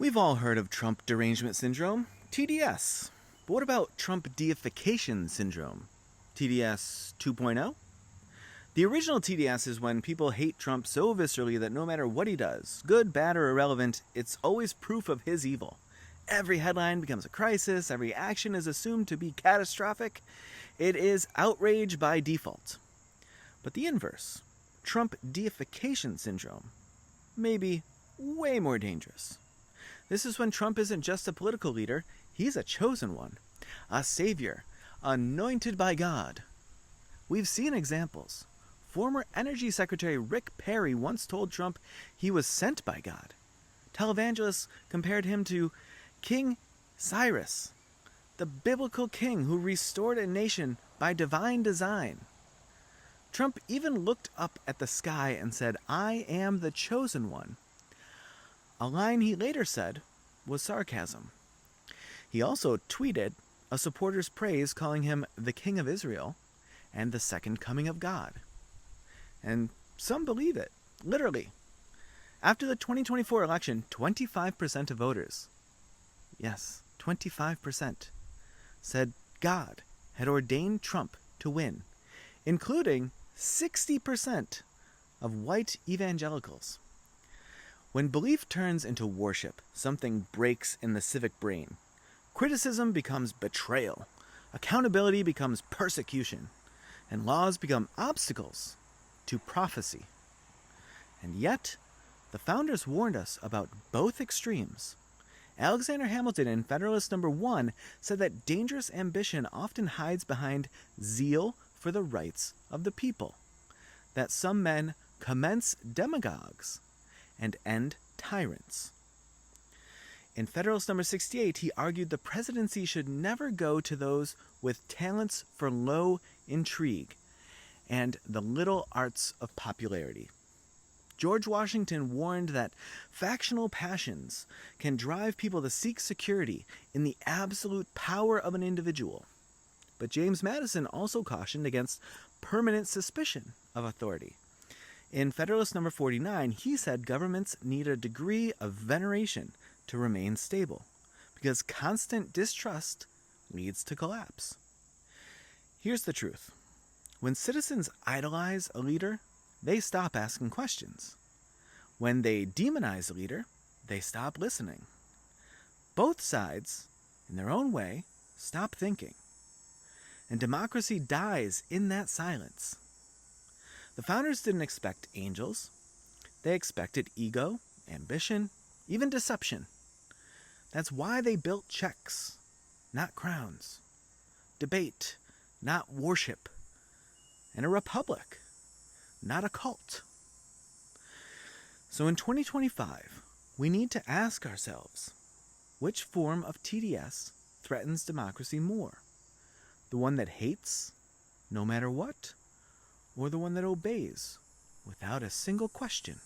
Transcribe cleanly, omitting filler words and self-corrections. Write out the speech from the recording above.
We've all heard of Trump Derangement Syndrome, TDS. But what about Trump Deification Syndrome, TDS 2.0? The original TDS is when people hate Trump so viscerally that no matter what he does, good, bad, or irrelevant, it's always proof of his evil. Every headline becomes a crisis, every action is assumed to be catastrophic. It is outrage by default. But the inverse, Trump Deification Syndrome, may be way more dangerous. This is when Trump isn't just a political leader, he's a chosen one, a savior, anointed by God. We've seen examples. Former Energy Secretary Rick Perry once told Trump he was sent by God. Televangelists compared him to King Cyrus, the biblical king who restored a nation by divine design. Trump even looked up at the sky and said, "I am the chosen one." A line he later said was sarcasm. He also tweeted a supporter's praise calling him the King of Israel and the second coming of God. And some believe it, literally. After the 2024 election, 25% of voters, yes, 25%, said God had ordained Trump to win, including 60% of white evangelicals. When belief turns into worship, something breaks in the civic brain. Criticism becomes betrayal, accountability becomes persecution, and laws become obstacles to prophecy. And yet, the founders warned us about both extremes. Alexander Hamilton in Federalist No. 1 said that dangerous ambition often hides behind zeal for the rights of the people, that some men commence demagogues and end tyrants. In Federalist No. 68, he argued the presidency should never go to those with talents for low intrigue and the little arts of popularity. George Washington warned that factional passions can drive people to seek security in the absolute power of an individual. But James Madison also cautioned against permanent suspicion of authority. In Federalist No. 49, he said governments need a degree of veneration to remain stable, because constant distrust leads to collapse. Here's the truth. When citizens idolize a leader, they stop asking questions. When they demonize a leader, they stop listening. Both sides, in their own way, stop thinking. And democracy dies in that silence. The founders didn't expect angels. They expected ego, ambition, even deception. That's why they built checks, not crowns, debate, not worship, and a republic, not a cult. So in 2025, we need to ask ourselves, which form of TDS threatens democracy more? The one that hates, no matter what, or the one that obeys without a single question?